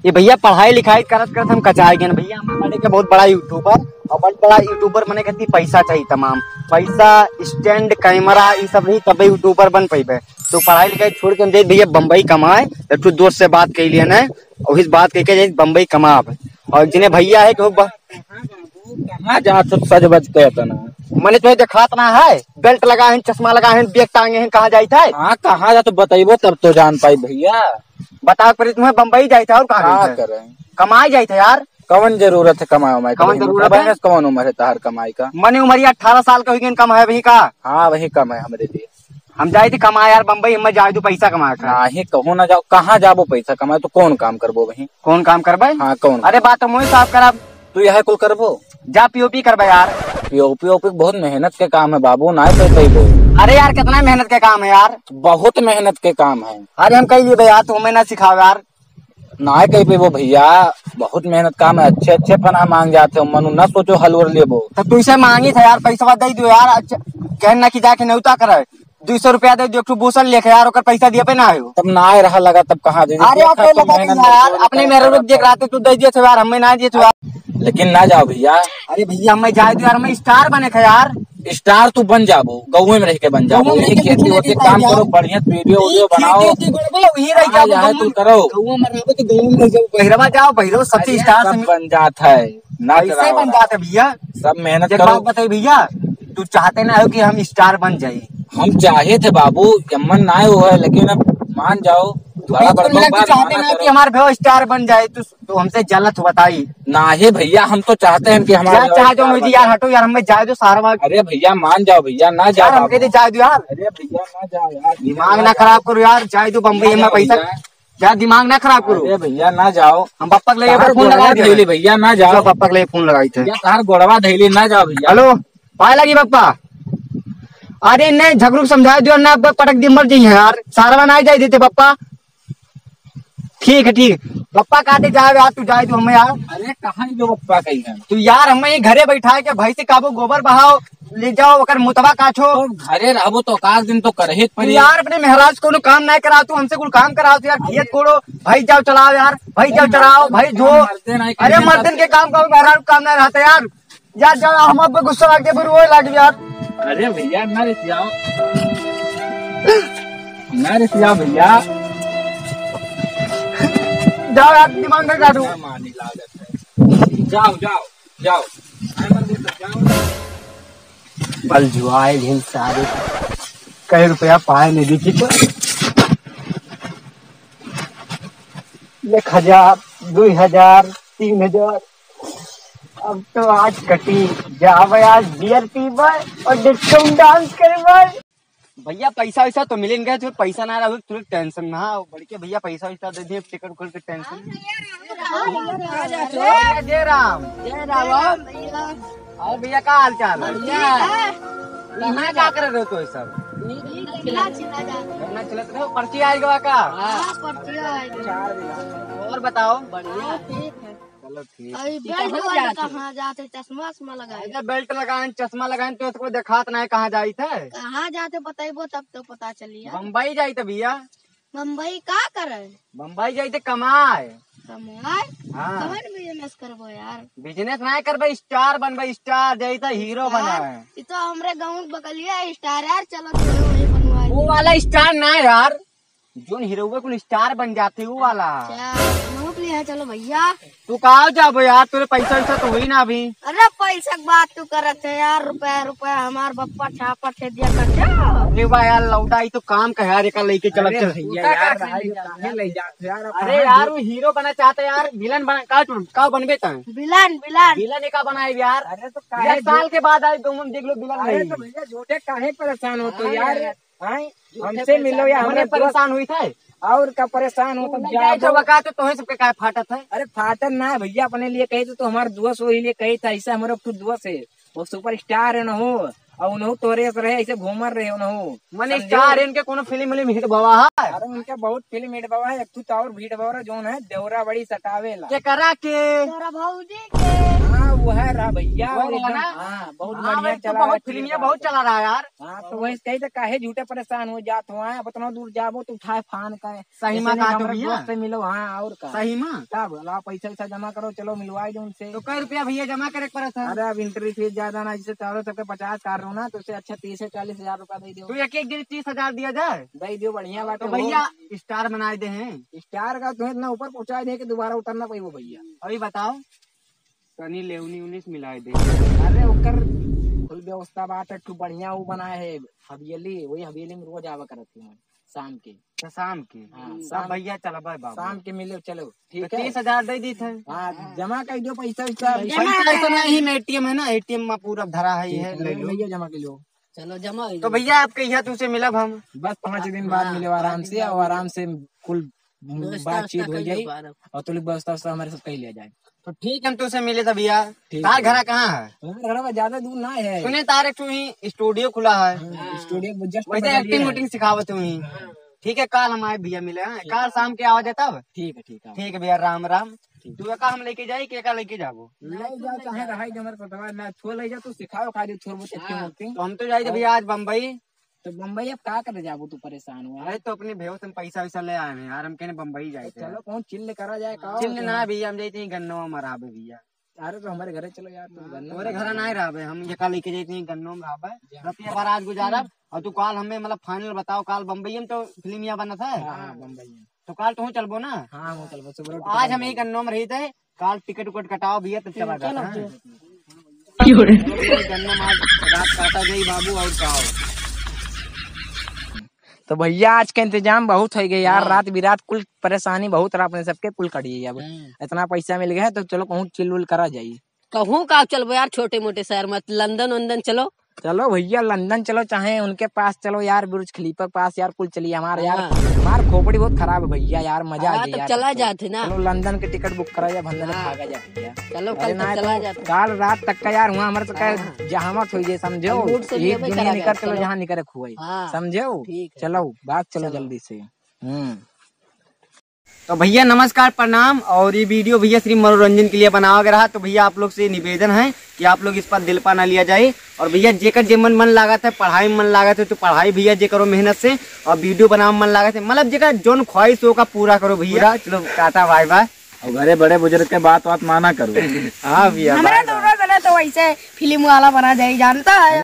ये भैया पढ़ाई लिखाई करत करत हम कचाए गए भैया। हम बने के बहुत बड़ा यूट्यूबर और बहुत बड़ा यूट्यूबर मने कहती पैसा चाहिए तमाम पैसा स्टैंड कैमरा ये सब नहीं तब यूट्यूबर बन पैबे। तो पढ़ाई लिखाई छोड़ के हम जाए भैया बम्बई कमाए। एक दोस्त से बात कर लिया न और इस बात कह के बम्बई कमाब और जिन्हें भैया है कि कहाँ जा सज बज के तना मने तुम्हें दिखात ना है बेल्ट लगा है चश्मा लगा है बैग टांगे हैं कहाँ जाता है। हाँ कहाँ जा तो बताइबो तब तो जान पाई भैया। बताओ पर तुम्हें बम्बई जाता है और कहाँ करे कमाई जाता है यार। कौन जरूरत है कमाई उमाई कौन जरूरत है कौन उम्र है तार कमाई का। मने उम्र 18 साल का हुई कम है वही का। हाँ वही कम है हमारे लिए। हम जाए थे कमाए यार बम्बई हम जाए तो पैसा कमा कर कहो ना जाओ कहाँ जाबो पैसा कमाए तो कौन काम करबो वही कौन काम करबे। हाँ कौन अरे बात तो मुझे साफ करा तू यह कुल करबो जा पीओपी करबे यार। पीओपी बहुत मेहनत के काम है बाबू ना पैबो। अरे यार कितना मेहनत के काम है यार। बहुत मेहनत के काम है। अरे हम कही लिए यार तुम्हें ना सिखाओ यार। ना कही पे वो भैया बहुत मेहनत काम है। अच्छे अच्छे फना मांग जाते हो मनु न सोचो हलवर लेबो तो तू इसे मांगी था यार पैसा दे दो यार। कहना की जाके नहीं करे 200 रुपया दे दो भूषण लेके यार और पैसा दिए पे ना हो तब ना रहा लगा तब कहाँ दे। अरे यार अपने मेरे देख रहा तू दे दिए यार हमें ना दिए यार। लेकिन ना जाओ भैया। अरे भैया हमें जाए दो यार हमें स्टार बने थे यार। स्टार तू बन जाबो गाँव में रह के बन जाबो खेती होती काम करो बढ़िया वीडियो बनाओ तू करो बहिरवा जाओ बहिरवा सबसे स्टार बन जाता है ना बन जाते भैया। सब मेहनत करो। बताइए भैया तू चाहते ना हो कि हम स्टार बन जाये। हम चाहे थे बाबू यमन ना हुआ है लेकिन अब मान जाओ चाहते ना कि हमारे भैया स्टार बन जाए तो हमसे जलत बताई ना है भैया। हम तो चाहते हैं कि हमारा चाहे जो मुझे यार हटो यार हमें जाए दो सारा। अरे भैया मान जाओ भैया ना जाओ हम कहते जाए दो यार। अरे भैया ना जाओ यार दिमाग ना खराब करो यार जाए दो बम्बई में पैसा यार दिमाग ना खराब करो। अरे भैया ना जाओ हम पप्पा के लिए फोन लगा धैली भैया ना जाओ पप्पा के लिए फोन लगाई थे तार गोड़वा धैली ना जाओ भैया। हेलो पाए लगी पप्पा। अरे नहीं झगड़ू समझा दो ना पटक दिन मर जाइए यार सारा ना जाए देते पप्पा। ठीक है पप्पा काटे जाए यार तू जाए तो हमें यार। अरे कहाँ जो पप्पा कही है तू यार हमें घरे बैठा के भाई से काबू गोबर बहाओ ले जाओ अगर मुतबा काछो घरे रहो तो काज दिन तो करे पर यार अपने महाराज को काम नहीं करा तू हमसे कुछ काम कराओ तो यार खेत कोड़ो भाई जाओ चलाओ यार भाई जाओ चलाओ भाई जो। अरे मर्दन के काम करो महाराज काम नहीं रहता यार यार जाओ हम अब गुस्सा लगे फिर वो लग यार। अरे भैया ना रिसियाओ ना रिसियाओ भैया जाओ यार दिमाग में काटू जाओ जाओ जाओ बल जुआए दिन सारे कई रुपया पाए नहीं देखी तो 1000 2000 3000 अब तो आज कटी जाओ यार बियर पीबे और डिस्को डांस करबे। भैया पैसा वैसा तो मिल गया जो पैसा ना रहा थोड़ी टेंशन ना बढ़ के भैया पैसा वैसा दे दिए टिकट उकट के टेंशन। जय राम और भैया का हाल चाल है कहाँ क्या कर रहे हो तो सब चलत रहे हो पर्ची आएगा का और बताओ बढ़िया चलो ठीक। कहाँ जाते चश्मा लगाए बेल्ट लगाए चश्मा लगाए तो उसको दिखात ना है कहाँ जाई थे कहाँ जाते बताइबो तब तो पता चलिए। बम्बई जाई थे भैया। बम्बई का करे बम्बई जाई थे कमाए कमाए हाँ कवन बिजनेस करबो यार। बिजनेस ना करबे स्टार बनबे स्टार जाई थे हीरो बना है। ये तो हमरे गाँव बगलिया स्टार यार चलो वही बनवाए वो वाला स्टार ना यार जो हीरो को स्टार बन जाते वो वाला है। चलो भैया तू कहाँ जाबो यार तेरे पैसा वैसा तो हुई ना अभी। अरे पैसा की बात तू करत है यार रुपया हमार बप्पा छापा ठे दिया कर यार लौटाई तो काम का यार एक लेके चल अरे यार वो हीरो बना चाहते यार विलन बना का बनबे विलन विलन का बनाए यार। अरे तो साल के बाद आए तुम देख लो विलन तो भैया झूठे काहे परेशान होते यार हमसे मिलो या हमने परेशान हुई थे और का परेशान हो तो तुम्हें सबके काय फाटत है। अरे फाटन ना है भैया अपने लिए कही तो हमारे दोस्त वही लिए कही था ऐसा हमारा खुद दोस्त है वो सुपर स्टार है न हो और उन्होंने तोरे रहे ऐसे घूमर रहे उन्होंने मैंने स्टार इनके कोनो फिल्म हिट बाबा है। अरे उनके बहुत फिल्म हिट बाबा है एक तो और भीड़ बाबा जो है देवरा बड़ी सटावे ला करा के भौजी के हाँ वो है रहा भैया, वो और है एकदम- ना? हाँ बहुत हाँ बढ़िया भाई, तो चला बहुत फिल्मिया बहुत चला रहा है यार। हाँ तो वही कही तो काहे झूठे परेशान हो जात हो, अब इतना दूर जाबो तो उठाए फान का सही में ऐसे नहीं कहा तो हमारे भैया। दोस्त से मिलो। हाँ और का सही में तब ला पैसा वैसा जमा करो, चलो मिलवाई दो उनसे। तो कई रुपया भैया जमा करे पड़ा था? अरे अब एंट्री फीस ज्यादा ना, जैसे चारों सबके 50 कर रहा हूँ ना, तो उससे अच्छा 30 से 40 हजार रुपया दे दो। तो एक एक दिन 30,000 दिया जाए दे दो बढ़िया बात तो है। भैया स्टार बनाए दे हैं। स्टार का तुम्हें इतना ऊपर पहुंचा दे कि दोबारा उतरना पाई वो भैया। अभी बताओ सनी लेवनी उन्नीस मिलाए दे। अरे ओकर फुल व्यवस्था बात है, तू बढ़िया वो बनाए है हवेली, वही हवेली में रोज आवा करती हूँ शाम के। तो शाम के हाँ, सब शाम- भैया चला भाई बाबू शाम के मिले चलो ठीक है। 30,000 दे दी थे। हाँ जमा कर दो पैसा वैसा। पैसा ऐसा नहीं में एटीएम है ना, एटीएम में पूरा धरा है, ये है ले लो। भैया जमा कर लो। चलो जमा तो भैया आपके यहाँ तुझसे मिलब हम। बस 5 दिन बाद मिले आराम से, और आराम से कुल बातचीत हो जाए, और तुम व्यवस्था व्यवस्था हमारे साथ कही ले जाए। तो ठीक है हम तुझसे मिले तब भैया। ठीक तार है। घर कहाँ है? हमारे घर में ज्यादा दूर ना है। सुने तार एक स्टूडियो खुला है, स्टूडियो जस्ट वैसे एक्टिंग वुटिंग सिखावत हुई। ठीक है काल हम आए भैया मिले हैं, काल शाम के आवाज है तब। ठीक है ठीक है। ठीक है भैया राम राम। तू का हम लेके जाए के का लेके जाबो? ले जाओ चाहे रहा जो हमारे पता मैं छोड़ ले जा, तू सिखाओ खाली थोड़ा बहुत एक्टिंग वक्टिंग। तो हम तो जाए थे भैया आज बम्बई। तो बम्बई अब क्या करे जाबो, तू परेशान हुआ है। अरे तो अपने भेव से पैसा वैसा ले आए हैं यार, हम कहने बम्बई जाए थे। चलो कौन चिल्ले करा जाए का। चिल्ल ना भैया, हम जाते गन्नो में रहा भैया। अरे तो हमारे घरे चलो यार, तुम गन्ना तोरे घर ना रहा हम ये का लेके जाते गन्नो में रहा रुपया बार आज गुजारा। और तू काल हमें मतलब फाइनल बताओ, काल बम्बई में तो फिल्म यहाँ बना था। हाँ बम्बई में। तो काल तू चलबो ना? हाँ वो चलो सुबह तो आज हम यही गन्नो में रही थे, काल टिकट उकट कटाओ भैया तब चला जाता है। गन्नो में आज रात काटा गई बाबू और का। तो भैया आज का इंतजाम बहुत हो गया यार, रात बिरात कुल परेशानी बहुत रहा अपने सबके, कुल कटिए अब इतना पैसा मिल गया है, तो चलो कहूँ चिल उल करा जाइए। कहूँ का चलो यार, छोटे मोटे शहर मत, लंदन वंदन चलो। चलो भैया लंदन चलो, चाहे उनके पास चलो यार, बुर्ज खलीफा के पास यार, कुल चलिए। हमारे यार हमार खोपड़ी बहुत खराब है भैया यार, मजा आ हाँ, गया तब यार। चला जाते ना। चलो लंदन की टिकट बुक करा जा, भंडन भागा जा भैया। चलो अरे कल ना तक चला तो जाते। काल रात तक का यार हुआ हमारे तो क्या जहामत हुई है समझो। मूड से भी एक अभी दुनिया करा निकल गया, चलो चलो। जहाँ निकले खुआई हाँ, समझो। ठीक है। चलो बात चलो जल्दी से। तो भैया नमस्कार प्रणाम। और ये वीडियो भैया सिर्फ मनोरंजन के लिए बनाया गया रहा, तो भैया आप लोग से निवेदन है कि आप लोग इस पर दिल पा ना लिया जाए। और भैया जेकर जे मन लागत है, पढ़ाई में मन लागत है तो पढ़ाई भैया जे करो मेहनत से, और वीडियो बनाने में मन लागत है मतलब जेकर जोन ख्वाहिश हो का पूरा करो भैया। चलो टाटा बाय बाय। और घरे बड़े बुजुर्ग के बात माना करो। हाँ भैया हमारा तो वैसे फिल्म वाला बना जाए जानता है।